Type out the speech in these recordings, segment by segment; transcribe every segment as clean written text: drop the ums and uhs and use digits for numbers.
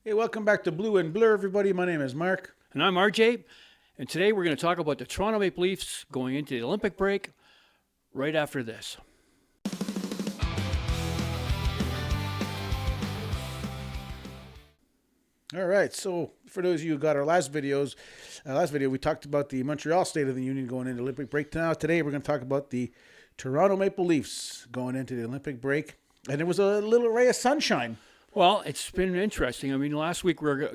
Hey, welcome back to Blue and Blur, everybody. My name is Mark. And I'm RJ, and today we're going to talk about the Toronto Maple Leafs going into the Olympic break right after this. All right, so for those of you who got our last video, we talked about the Montreal State of the Union going into Olympic break. Now, today we're going to talk about the Toronto Maple Leafs going into the Olympic break, and it was a little ray of sunshine. Well, it's been interesting. I mean, last week here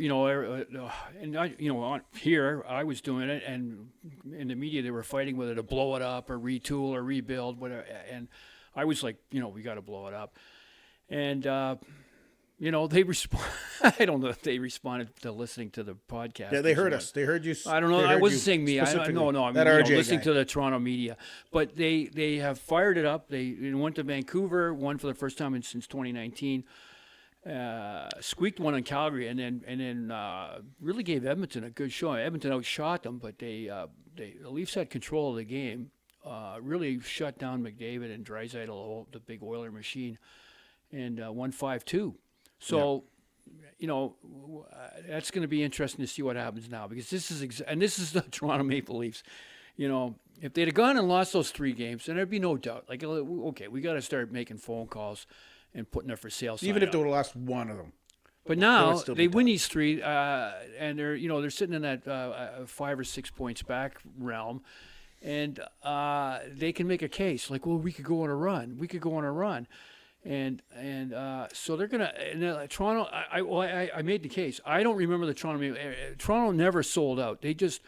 I was doing it, and in the media they were fighting whether to blow it up or retool or rebuild, whatever. And I was like, we got to blow it up. And they respond. I don't know if they responded to listening to the podcast. Yeah, they heard us. They heard you. I don't know. I wasn't saying me. No. I mean, listening guy. to the Toronto media. But they have fired it up. They went to Vancouver, won for the first time since 2019. Squeaked one on Calgary, and then really gave Edmonton a good show. Edmonton outshot them, but the Leafs had control of the game. Really shut down McDavid and Draisaitl, the big Oiler machine, and won 5-2. So, that's going to be interesting to see what happens now, because this is the Toronto Maple Leafs. If they'd have gone and lost those 3 games, then there'd be no doubt. Like, okay, we got to start making phone calls and putting their for sale sign Even if up. they would have lost one of them. But now they win these 3, and they're sitting in that 5 or 6 points back realm, and they can make a case like, well, we could go on a run. And so they're gonna. And Toronto. I made the case. I don't remember the Toronto. Toronto never sold out. They just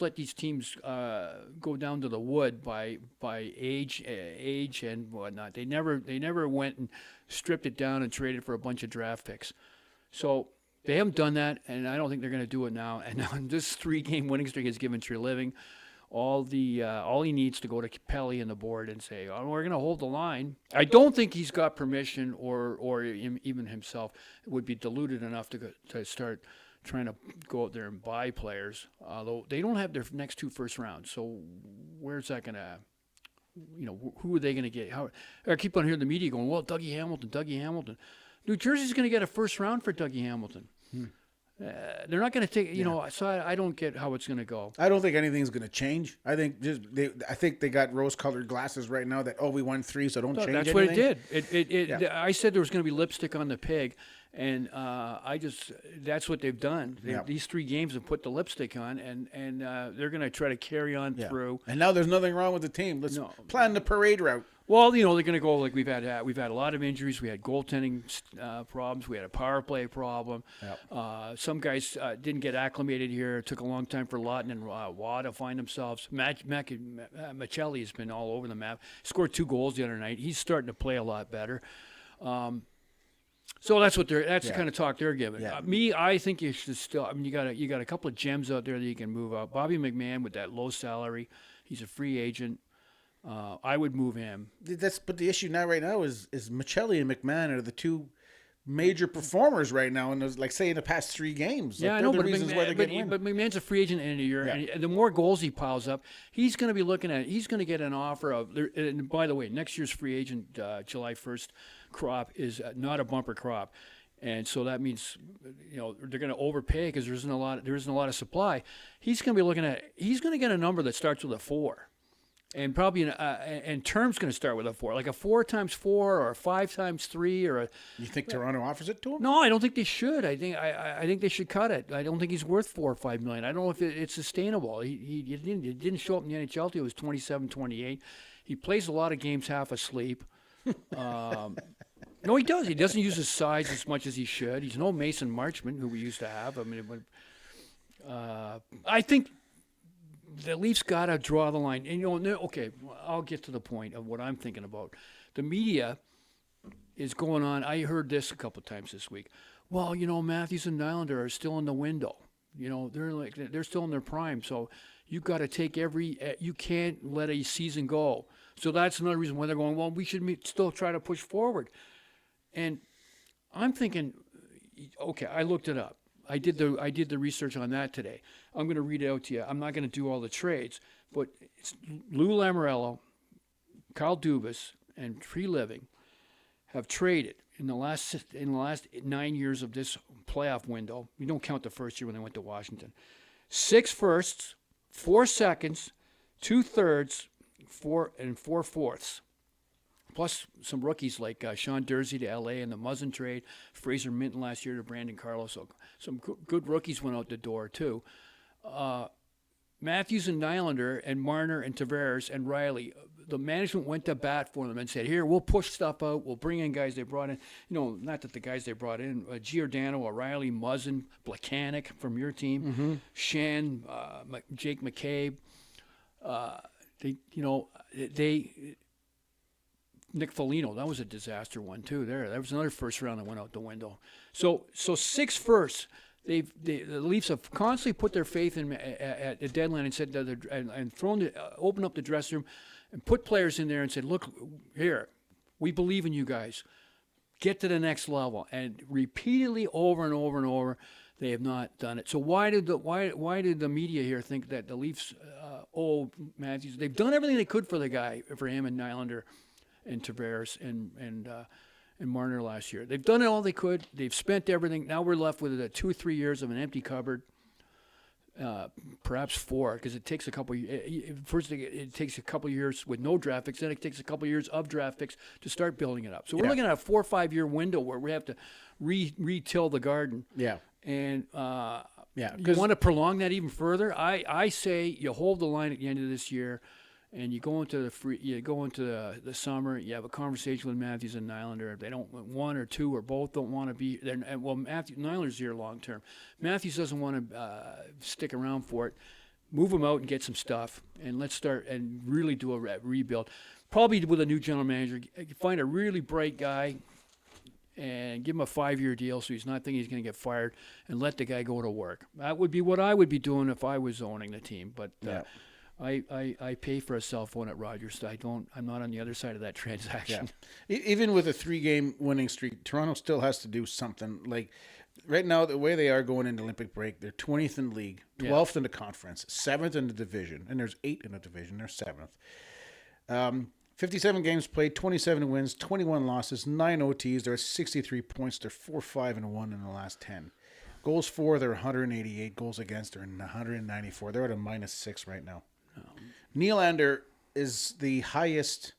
let these teams go down to the wood by age and whatnot. They never went and stripped it down and traded for a bunch of draft picks. So they haven't done that, and I don't think they're going to do it now. And now this 3-game winning streak has given Treliving all he needs to go to Pelly and the board and say, "Oh, we're going to hold the line." I don't think he's got permission, or even himself would be deluded enough to start trying to go out there and buy players. Although they don't have their next 2 first rounds, so where's that going to? Who are they going to get? I keep on hearing the media going, "Well, Dougie Hamilton." New Jersey's going to get a first round for Dougie Hamilton. They're not going to take, so I don't get how it's going to go. I don't think anything's going to change. I think I think they got rose-colored glasses right now that, we won 3, so don't change anything. That's what it did. I said there was going to be lipstick on the pig, and that's what they've done. These 3 games have put the lipstick on, and they're going to try to carry on through. And now there's nothing wrong with the team. Let's plan the parade route. Well, they're going to go like we've had a lot of injuries. We had goaltending problems. We had a power play problem. Yep. Some guys didn't get acclimated here. It took a long time for Lawton and Waugh to find themselves. Michelli has been all over the map. Scored 2 goals the other night. He's starting to play a lot better. So that's the kind of talk they're giving. Yeah. I think you should still. I mean, you got a couple of gems out there that you can move out. Bobby McMahon with that low salary, he's a free agent. I would move him. But the issue right now is Michelli and McMahon are the 2 major performers right now, and in the past 3 games. I know, but McMahon's a free agent in a year, and the more goals he piles up, he's going to be looking at. He's going to get an offer of. And by the way, next year's free agent July 1st crop is not a bumper crop. And so that means, they're going to overpay because there isn't a lot of supply. He's going to get a number that starts with a 4. And probably and term's going to start with a 4, like a 4 times 4 or a 5 times 3 or a. You think Toronto offers it to him? No, I don't think they should. I think they should cut it. I don't think he's worth $4 or $5 million. I don't know if it's sustainable. He didn't show up in the NHL until he was 27, 28. He plays a lot of games half asleep. No, he does. He doesn't use his size as much as he should. He's no Mason Marchment, who we used to have. I mean, I think the Leafs got to draw the line. And, okay, I'll get to the point of what I'm thinking about. The media is going on. I heard this a couple of times this week. Well, Matthews and Nylander are still in the window. They're still in their prime. So you got to take you can't let a season go. So that's another reason why they're going, well, we should still try to push forward. And I'm thinking, okay, I looked it up. I did the research on that today. I'm going to read it out to you. I'm not going to do all the trades, but it's Lou Lamoriello, Kyle Dubas, and Treliving have traded in the last 9 years of this playoff window. We don't count the first year when they went to Washington. 6 firsts, 4 seconds, 2 thirds, 4 fourths. Plus some rookies like Sean Dursey to L.A. in the Muzzin trade, Fraser Minton last year to Brandon Carlos. So some good rookies went out the door too. Matthews and Nylander and Marner and Tavares and Riley, the management went to bat for them and said, here, we'll push stuff out. We'll bring in guys they brought in. Not that the guys they brought in, Giordano, O'Reilly, Muzzin, Blacanic from your team, Shan, Jake McCabe. Nick Foligno, that was a disaster one too. That was another first round that went out the window. So 6 firsts. The Leafs have constantly put their faith in at the deadline and said and opened up the dressing room and put players in there and said, look here, we believe in you guys. Get to the next level. And repeatedly over and over and over, they have not done it. So why did the media here think that the Leafs owe Matthews? They've done everything they could for the guy, for him and Nylander and Tavares and Marner last year. They've done all they could. They've spent everything. Now we're left with 2 or 3 years of an empty cupboard, perhaps 4, because it takes a couple. First, it takes a couple years with no draft picks. Then it takes a couple years of draft picks to start building it up. So we're looking at a 4 or 5 year window where we have to re-till the garden. Yeah. And you want to prolong that even further? I say you hold the line at the end of this year. And you go into the summer. You have a conversation with Matthews and Nylander. If they don't, one or two or both don't want to be there. Well, Nylander's here long term. Matthews doesn't want to stick around for it. Move him out and get some stuff, and let's start and really do a rebuild. Probably with a new general manager. Find a really bright guy and give him a 5-year deal so he's not thinking he's going to get fired, and let the guy go to work. That would be what I would be doing if I was owning the team. But. I pay for a cell phone at Rogers. I'm not on the other side of that transaction. Yeah. Even with a 3-game winning streak, Toronto still has to do something. Like right now, the way they are going into Olympic break, they're 20th in the league, 12th in the conference, 7th in the division, and there's 8 in the division. They're 7th. 57 games played, 27 wins, 21 losses, 9 OTs. They're at 63 points. They're 4-5-1 in the last 10. Goals for, they're 188. Goals against, they're 194. They're at a -6 right now. Nylander is the highest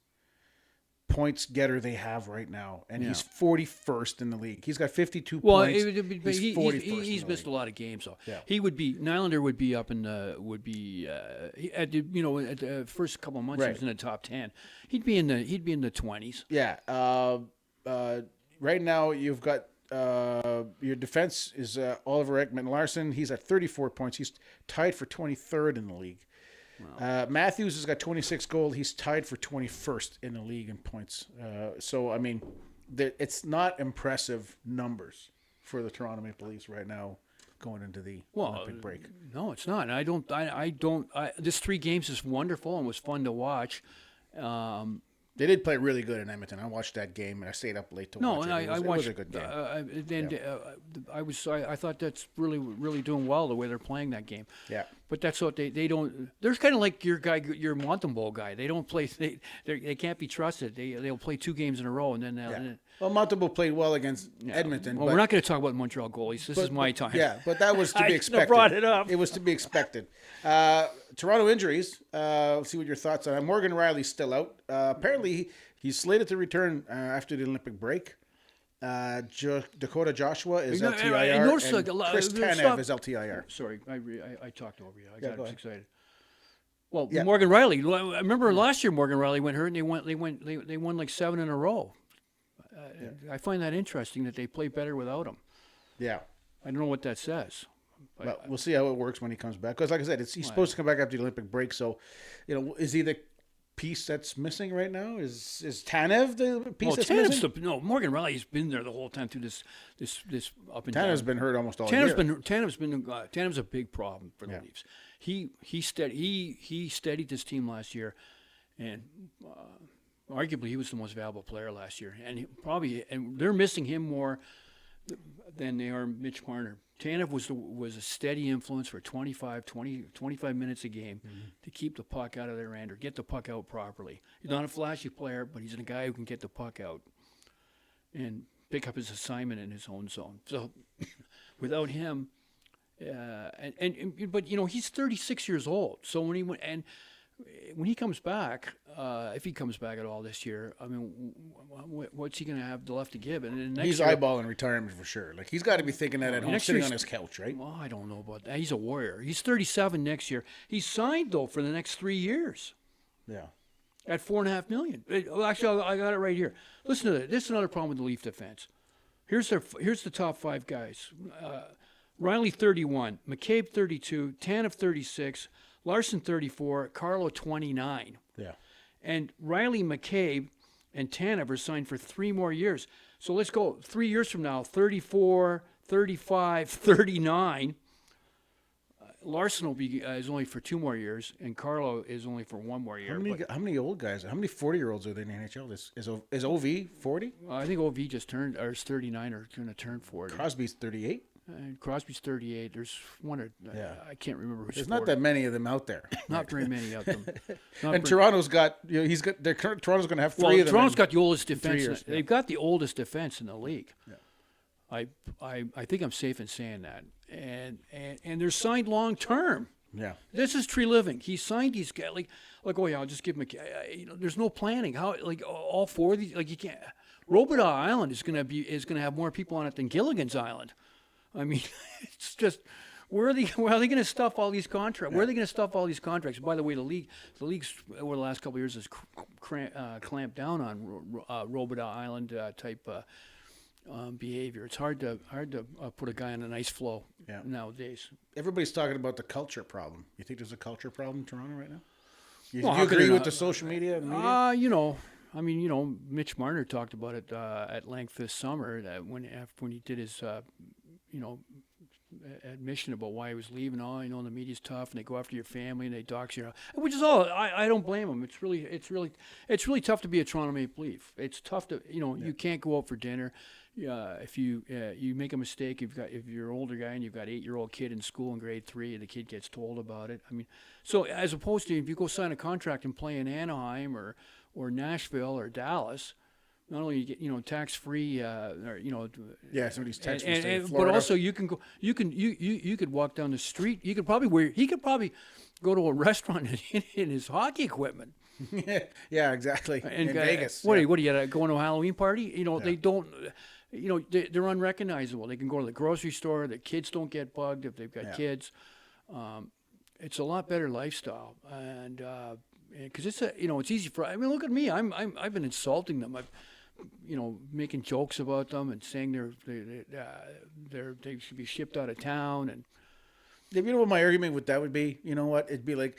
points getter they have right now, and he's 41st in the league. He's got 52 points. He's 41st. He's missed a lot of games, though. Yeah. Nylander would be up in the at the first couple of months he was in the top 10. He'd be in the 20s. Yeah. Right now you've got your defense is Oliver Ekman-Larsson. He's at 34 points. He's tied for 23rd in the league. Wow. Matthews has got 26 goals. He's tied for 21st in the league in points. So, I mean, it's not impressive numbers for the Toronto Maple Leafs right now going into the Olympic break. No, it's not. This 3 games is wonderful and was fun to watch. They did play really good in Edmonton. I watched that game and I stayed up late to watch it. It was a good game. I thought that's really doing well the way they're playing that game. Yeah. But that's what they don't. They're kind of like your your Montembeault guy. They don't play. They can't be trusted. They'll play 2 games in a row and then. Well, Montembeault played well against Edmonton. Well, we're not going to talk about Montreal goalies. This is my time. Yeah, but that was to be expected. I brought it up. It was to be expected. Toronto injuries. Let's see what your thoughts are. Morgan Riley's still out. Apparently, he's slated to return after the Olympic break. Dakota Joshua is LTIR, and Chris Tanev is LTIR. Sorry, I talked over you. I got excited. Well, Morgan Riley. I remember last year Morgan Riley went hurt, and they won like 7 in a row. I find that interesting that they play better without him. Yeah. I don't know what that says. Well, we'll see how it works when he comes back. Because, like I said, he's supposed to come back after the Olympic break. So, is he the piece that's missing right now? Is Tanev the piece that's missing? Morgan Riley's been there the whole time through this up and down. Tanev's been hurt almost all year. Tanev's a big problem for the Leafs. He steadied this team last year, and arguably he was the most valuable player last year. And they're missing him more than they are Mitch Marner. Tanev was a steady influence for 25 minutes a game to keep the puck out of their end or get the puck out properly. He's not a flashy player, but he's a guy who can get the puck out and pick up his assignment in his own zone. So without him. But he's 36 years old. So when he comes back, if he comes back at all this year, I mean, what's he going to have left to give? And then he's eyeballing retirement for sure. Like he's got to be thinking that at home, sitting on his couch, right? Well, I don't know about that. He's a warrior. He's 37 next year. He's signed though for the next 3 years. Yeah. At $4.5 million. Actually, I got it right here. Listen to this. This is another problem with the Leaf defense. Here's the top 5 guys. Riley 31, McCabe 32, Tanev 36, Larson 34, Carlo 29. Yeah. And Riley, McCabe, and Tanev are signed for 3 more years. So let's go 3 years from now, 34, 35, 39. Larson will be is only for 2 more years, and Carlo is only for 1 more year. How many old guys? How many 40-year-olds are there in the NHL? Is OV 40? I think OV just turned, or is 39, or going to turn 40. Crosby's 38. Crosby's 38. There's one or I can't remember who's. There's 40. not that many of them out there. Not very many of them. And Toronto's got Toronto's going to have 3 of them. Toronto's got the oldest defense. Years, They've got the oldest defense in the league. Yeah. I think I'm safe in saying that. And they're signed long term. Yeah. This is tree living. He signed these guys like oh yeah, I'll just give him there's no planning. How all 4 of these you can't. Robidas Island is going to have more people on it than Gilligan's Island. I mean, it's just where are they going to stuff all these contracts? Where are they going to stuff all these contracts? By the way, the league's over the last couple of years has clamped down on Robidas Island type behavior. It's hard to put a guy on an ice floe nowadays. Everybody's talking about the culture problem. You think there's a culture problem in Toronto right now? Do you agree with the social media and media? Mitch Marner talked about it at length this summer when he did his admission about why he was leaving. The media's tough and they go after your family and they dox you, which is all. I don't blame him. It's really tough to be a Toronto Maple Leaf. It's tough to you can't go out for dinner. If you make a mistake, if you're an older guy and you've got an 8-year-old kid in school in grade 3 and the kid gets told about it. I mean, so as opposed to if you go sign a contract and play in Anaheim or Nashville or Dallas, not only you get tax free, somebody's tax free, but also you could walk down the street. He could probably go to a restaurant in his hockey equipment. Yeah, exactly. In Vegas. What do you go to a Halloween party? They don't. They're unrecognizable. They can go to the grocery store. The kids don't get bugged if they've got kids. It's a lot better lifestyle, and because it's easy for. I mean, look at me. I've been insulting them. I've making jokes about them and saying they should be shipped out of town. And you know what my argument with that would be? You know what? It'd be like.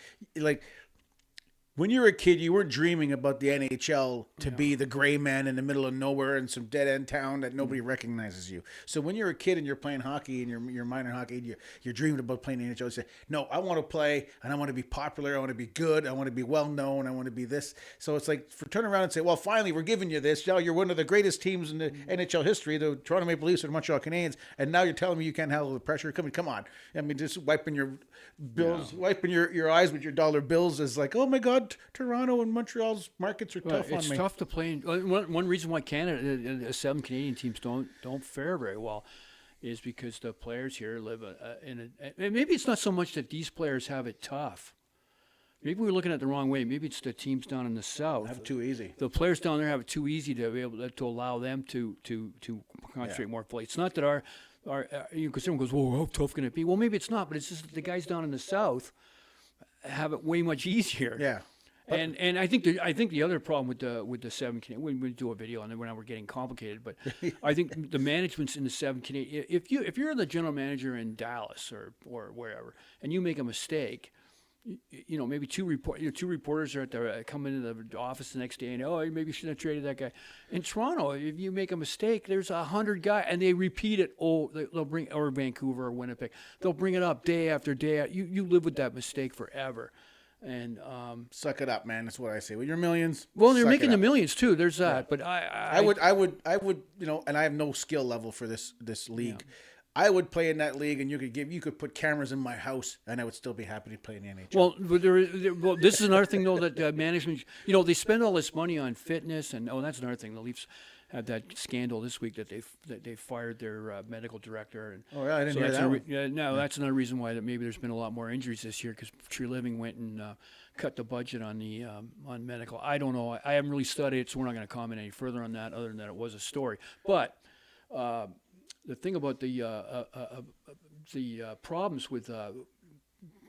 When you were a kid, you weren't dreaming about the NHL to be the gray man in the middle of nowhere in some dead-end town that nobody recognizes you. So when you're a kid and you're playing hockey and you're minor hockey and you're dreaming about playing the NHL, you say, no, I want to play and I want to be popular. I want to be good. I want to be well-known. I want to be this. So it's like turn around and say, well, finally, we're giving you this. Now you're one of the greatest teams in the NHL history, the Toronto Maple Leafs or the Montreal Canadiens, and now you're telling me you can't handle the pressure. Come on. I mean, just wiping your bills, wiping your eyes with your dollar bills is like, oh, my God, Toronto and Montreal's markets are tough on me. It's tough to play. One reason why Canada, 7 Canadian teams don't fare very well, is because the players here live in a. Maybe it's not so much that these players have it tough. Maybe we're looking at it the wrong way. Maybe it's the teams down in the South have it too easy. The players down there have it too easy to be able to allow them to concentrate more fully. It's not that our because someone goes, "Well, how tough can it be?" Well, maybe it's not, but it's just that the guys down in the South have it way much easier. Yeah. And I think the other problem with the 7 Canadian, we do a video on it when we're getting complicated, but I think the management's in the 7 Canadian. If you're the general manager in Dallas or wherever, and you make a mistake, maybe two reporters are come into the office the next day and maybe you shouldn't have traded that guy. In Toronto, if you make a mistake, there's 100 guys and they repeat it. They'll bring or Vancouver or Winnipeg. They'll bring it up day after day. You live with that mistake forever. And suck it up, man. That's what I say. With your millions. Well, they're making the millions too. There's that. But I would, and I have no skill level for this league. Yeah. I would play in that league, and you could put cameras in my house, and I would still be happy to play in the NHL. Well, this is another thing though that management, they spend all this money on fitness, and that's another thing. The Leafs had that scandal this week that they fired their medical director. And oh, yeah, I didn't hear that one. That's another reason why that maybe there's been a lot more injuries this year, because True Living went and cut the budget on the on medical. I don't know. I haven't really studied it, so we're not going to comment any further on that, other than that it was a story. But the thing about the problems with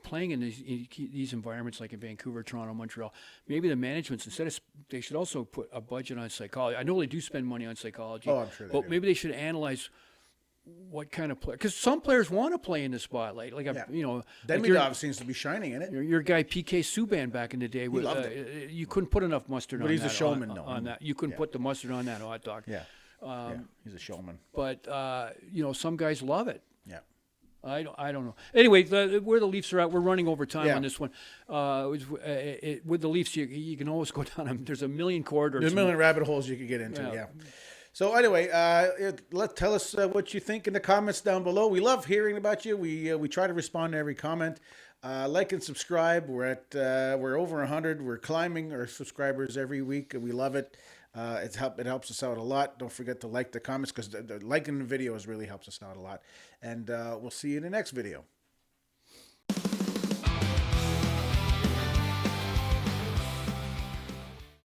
playing in these environments, like in Vancouver, Toronto, Montreal, maybe the managements, they should also put a budget on psychology. I know they do spend money on psychology. Oh, I'm sure they do. Maybe they should analyze what kind of player, because some players want to play in the spotlight. Like, Demidov seems to be shining in it. Your guy PK Subban back in the day, you couldn't put enough mustard on that. But he's a showman, on that. You couldn't put the mustard on that hot dog. Yeah. He's a showman. But some guys love it. Yeah. I don't know. Anyway, where the Leafs are at, we're running over time on this one. With the Leafs, you can always go down. There's a million corridors. There's a million rabbit holes you could get into. Yeah. So anyway, tell us what you think in the comments down below. We love hearing about you. We try to respond to every comment. Like and subscribe. We're over 100. We're climbing our subscribers every week. We love it. It helps us out a lot. Don't forget to like the comments, because the liking the videos really helps us out a lot. And we'll see you in the next video.